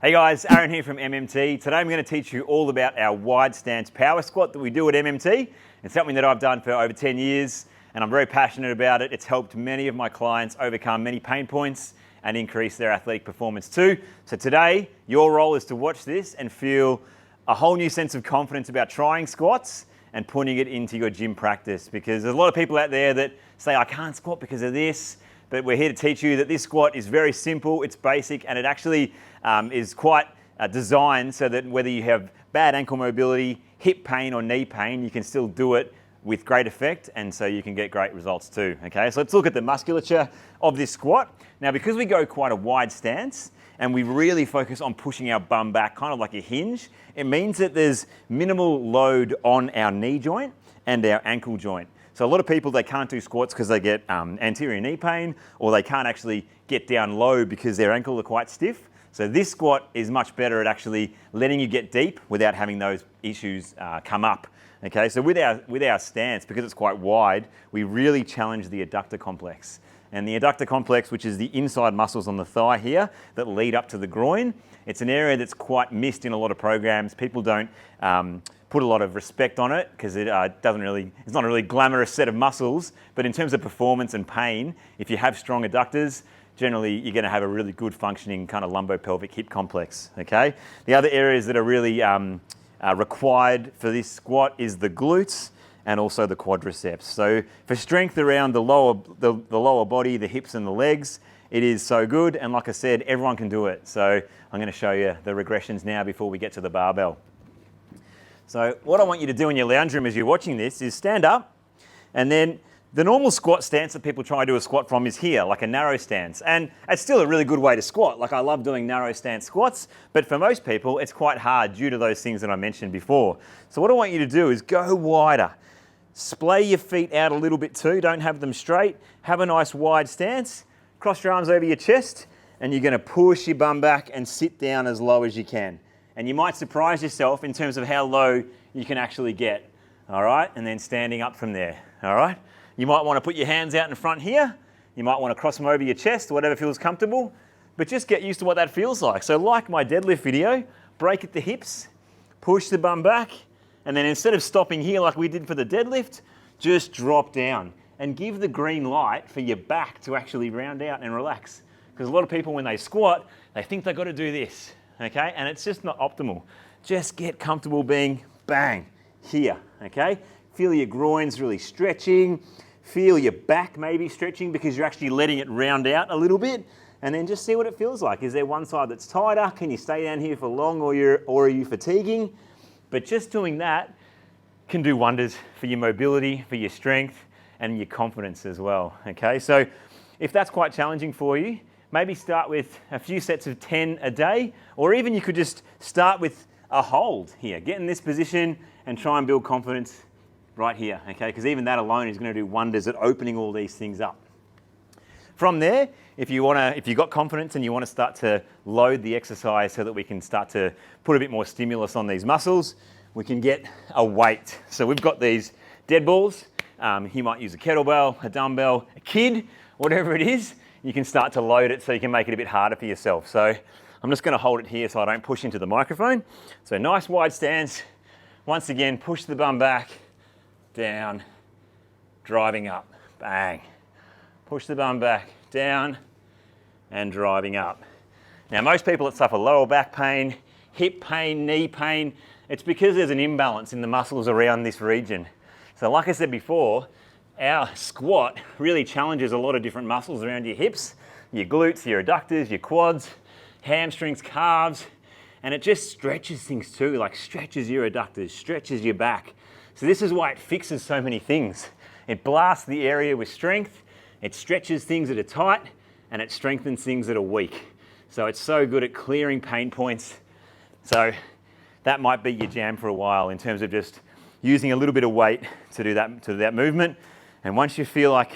Hey guys, Aaron here from MMT. Today I'm going to teach you all about our wide stance power squat that we do at MMT. It's something that I've done for over 10 years and I'm very passionate about it. It's helped many of my clients overcome many pain points and increase their athletic performance too. So today, your role is to watch this and feel a whole new sense of confidence about trying squats and putting it into your gym practice, because there's a lot of people out there that say, I can't squat because of this. But we're here to teach you that this squat is very simple, it's basic, and it actually is quite designed so that whether you have bad ankle mobility, hip pain or knee pain, you can still do it with great effect, and so you can get great results too. Okay, so let's look at the musculature of this squat. Now, because we go quite a wide stance and we really focus on pushing our bum back, kind of like a hinge, it means that there's minimal load on our knee joint and our ankle joint. So a lot of people, they can't do squats because they get anterior knee pain, or they can't actually get down low because their ankles are quite stiff. So this squat is much better at actually letting you get deep without having those issues come up. Okay, so with our stance, because it's quite wide, we really challenge the adductor complex. And the adductor complex, which is the inside muscles on the thigh here that lead up to the groin, it's an area that's quite missed in a lot of programs. People don't put a lot of respect on it because it's not a really glamorous set of muscles, but in terms of performance and pain, if you have strong adductors, generally you're going to have a really good functioning kind of lumbopelvic hip complex. Okay. The other areas that are really required for this squat is the glutes and also the quadriceps. So for strength around the lower body, the hips and the legs, it is so good. And like I said, everyone can do it. So I'm going to show you the regressions now before we get to the barbell. So what I want you to do in your lounge room as you're watching this is stand up, and then the normal squat stance that people try to do a squat from is here, like a narrow stance. And it's still a really good way to squat. Like, I love doing narrow stance squats, but for most people, it's quite hard due to those things that I mentioned before. So what I want you to do is go wider. Splay your feet out a little bit too. Don't have them straight. Have a nice wide stance. Cross your arms over your chest, and you're going to push your bum back and sit down as low as you can. And you might surprise yourself in terms of how low you can actually get. All right, and then standing up from there. All right. You might want to put your hands out in front here. You might want to cross them over your chest, whatever feels comfortable, but just get used to what that feels like. So like my deadlift video, break at the hips, push the bum back, and then instead of stopping here like we did for the deadlift, just drop down and give the green light for your back to actually round out and relax. Because a lot of people, when they squat, they think they've got to do this, okay? And it's just not optimal. Just get comfortable being bang here, okay? Feel your groins really stretching. Feel your back maybe stretching because you're actually letting it round out a little bit, and then just see what it feels like. Is there one side that's tighter? Can you stay down here for long, or are you fatiguing? But just doing that can do wonders for your mobility, for your strength, and your confidence as well. Okay, so if that's quite challenging for you, maybe start with a few sets of 10 a day, or even you could just start with a hold here. Get in this position and try and build confidence right here, okay? Because even that alone is going to do wonders at opening all these things up. From there, if you've got confidence and you want to start to load the exercise so that we can start to put a bit more stimulus on these muscles, we can get a weight. So we've got these dead balls. You might use a kettlebell, a dumbbell, a kid, whatever it is. You can start to load it so you can make it a bit harder for yourself. So I'm just going to hold it here so I don't push into the microphone. So nice wide stance. Once again, push the bum back, down, driving up, bang. Push the bum back, down, and driving up. Now, most people that suffer lower back pain, hip pain, knee pain, it's because there's an imbalance in the muscles around this region. So like I said before, our squat really challenges a lot of different muscles around your hips, your glutes, your adductors, your quads, hamstrings, calves, and it just stretches things too, like stretches your adductors, stretches your back. So this is why it fixes so many things. It blasts the area with strength, it stretches things that are tight, and it strengthens things that are weak. So it's so good at clearing pain points. So that might be your jam for a while in terms of just using a little bit of weight to do that movement. And once you feel like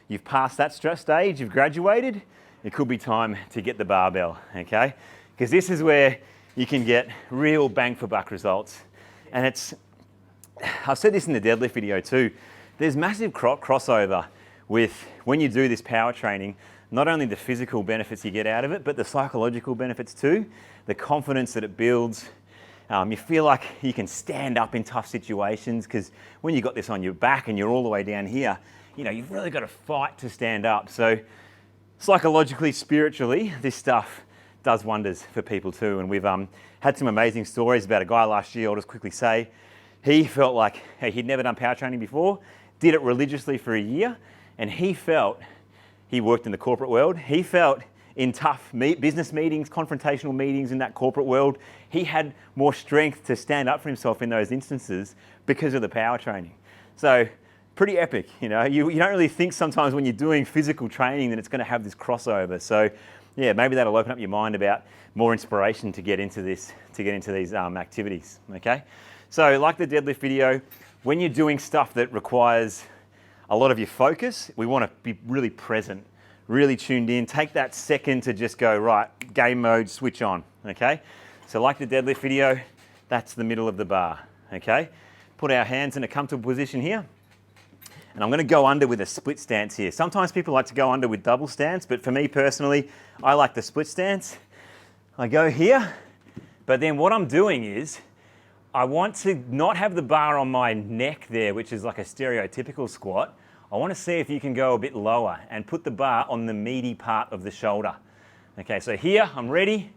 you've passed that stress stage, you've graduated, it could be time to get the barbell, okay? Because this is where you can get real bang for buck results. And I've said this in the deadlift video too, there's massive crossover with when you do this power training not only the physical benefits you get out of it, but the psychological benefits too, the confidence that it builds. You feel like you can stand up in tough situations, because when you've got this on your back and you're all the way down here, you know, you've really got to fight to stand up. So psychologically, spiritually, this stuff does wonders for people too. And we've had some amazing stories about a guy last year. I'll just quickly say, he felt like he'd never done power training before, did it religiously for a year, and he worked in the corporate world, he felt in tough business meetings, confrontational meetings in that corporate world, he had more strength to stand up for himself in those instances because of the power training. So pretty epic, you know. You don't really think sometimes when you're doing physical training that it's going to have this crossover. So yeah, maybe that'll open up your mind about more inspiration to get into this, to get into these activities, okay? So like the deadlift video, when you're doing stuff that requires a lot of your focus, we want to be really present, really tuned in. Take that second to just go, right, game mode, switch on, okay? So like the deadlift video, that's the middle of the bar, okay? Put our hands in a comfortable position here. And I'm going to go under with a split stance here. Sometimes people like to go under with double stance, but for me personally, I like the split stance. I go here, but then what I'm doing is, I want to not have the bar on my neck there, which is like a stereotypical squat. I want to see if you can go a bit lower and put the bar on the meaty part of the shoulder. Okay, so here, I'm ready,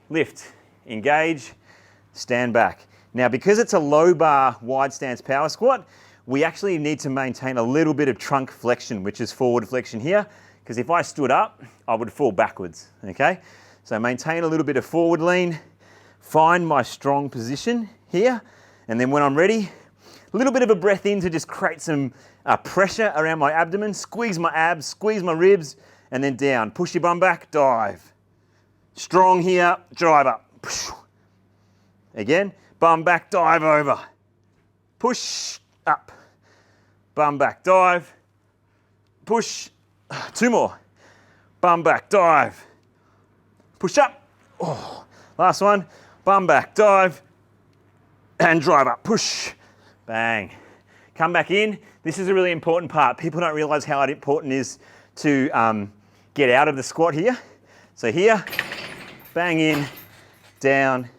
lift, engage, stand back. Now, because it's a low bar wide stance power squat, we actually need to maintain a little bit of trunk flexion, which is forward flexion here, because if I stood up, I would fall backwards, okay? So maintain a little bit of forward lean, find my strong position here, and then when I'm ready, a little bit of a breath in to just create some pressure around my abdomen, squeeze my abs, squeeze my ribs, and then down. Push your bum back, dive. Strong here, drive up. Again, bum back, dive over. Push, up. Bum back, dive. Push, 2 more. Bum back, dive. Push up. Oh. Last one, bum back, dive. And drive up, push, bang. Come back in. This is a really important part. People don't realize how important it is to get out of the squat here. So here, bang in, down,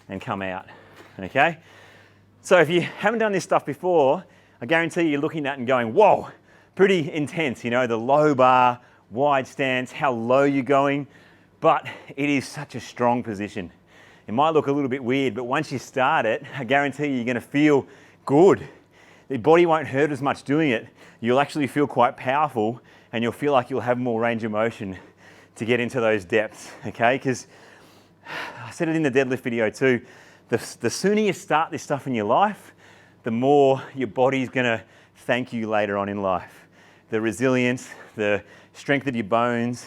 and come out, okay? So if you haven't done this stuff before, I guarantee you're looking at it and going, whoa, pretty intense, you know, the low bar, wide stance, how low you're going, but it is such a strong position. It might look a little bit weird, but once you start it, I guarantee you're going to feel good. The body won't hurt as much doing it. You'll actually feel quite powerful, and you'll feel like you'll have more range of motion to get into those depths, okay? Because I said it in the deadlift video too, the sooner you start this stuff in your life, the more your body's going to thank you later on in life. The resilience, the strength of your bones,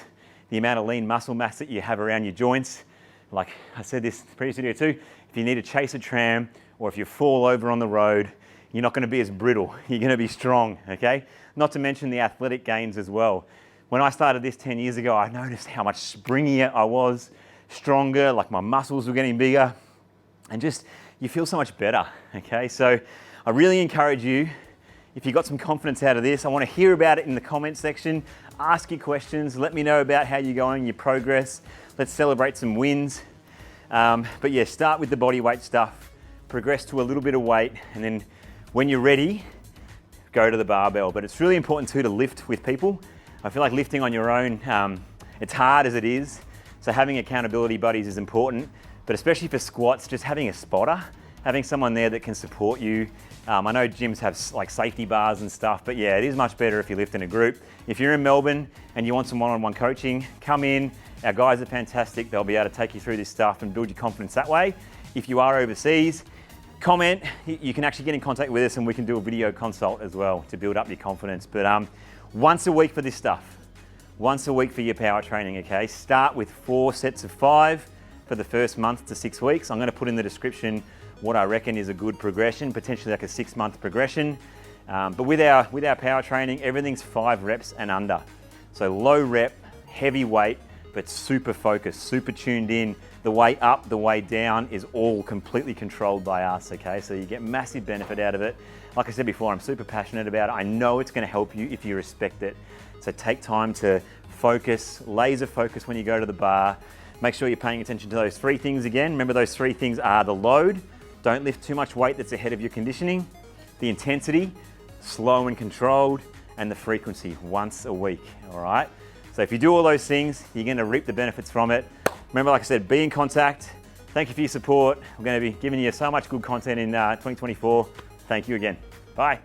the amount of lean muscle mass that you have around your joints. Like I said this in the previous video too, if you need to chase a tram or if you fall over on the road, you're not going to be as brittle. You're going to be strong, okay? Not to mention the athletic gains as well. When I started this 10 years ago, I noticed how much springier I was, stronger, like my muscles were getting bigger, and just, you feel so much better, okay? So I really encourage you, if you got some confidence out of this, I want to hear about it in the comment section. Ask your questions, let me know about how you're going, your progress. Let's celebrate some wins. But yeah, start with the body weight stuff, progress to a little bit of weight, and then when you're ready, go to the barbell. But it's really important too to lift with people. I feel like lifting on your own, it's hard as it is. So having accountability buddies is important, but especially for squats, just having a spotter, having someone there that can support you. I know gyms have like safety bars and stuff, but yeah, it is much better if you lift in a group. If you're in Melbourne and you want some one-on-one coaching, come in. Our guys are fantastic. They'll be able to take you through this stuff and build your confidence that way. If you are overseas, comment. You can actually get in contact with us and we can do a video consult as well to build up your confidence. But once a week for this stuff. Once a week for your power training, okay? Start with 4 sets of 5 for the first month to 6 weeks. I'm going to put in the description what I reckon is a good progression, potentially like a 6-month progression. But with our power training, everything's 5 reps and under. So low rep, heavy weight, but super focused, super tuned in. The way up, the way down is all completely controlled by us, okay? So you get massive benefit out of it. Like I said before, I'm super passionate about it. I know it's gonna help you if you respect it. So take time to focus, laser focus when you go to the bar. Make sure you're paying attention to those three things again. Remember, those three things are the load, don't lift too much weight that's ahead of your conditioning, the intensity, slow and controlled, and the frequency, once a week, all right? So if you do all those things, you're gonna reap the benefits from it. Remember, like I said, be in contact. Thank you for your support. We're gonna be giving you so much good content in 2024. Thank you again. Bye.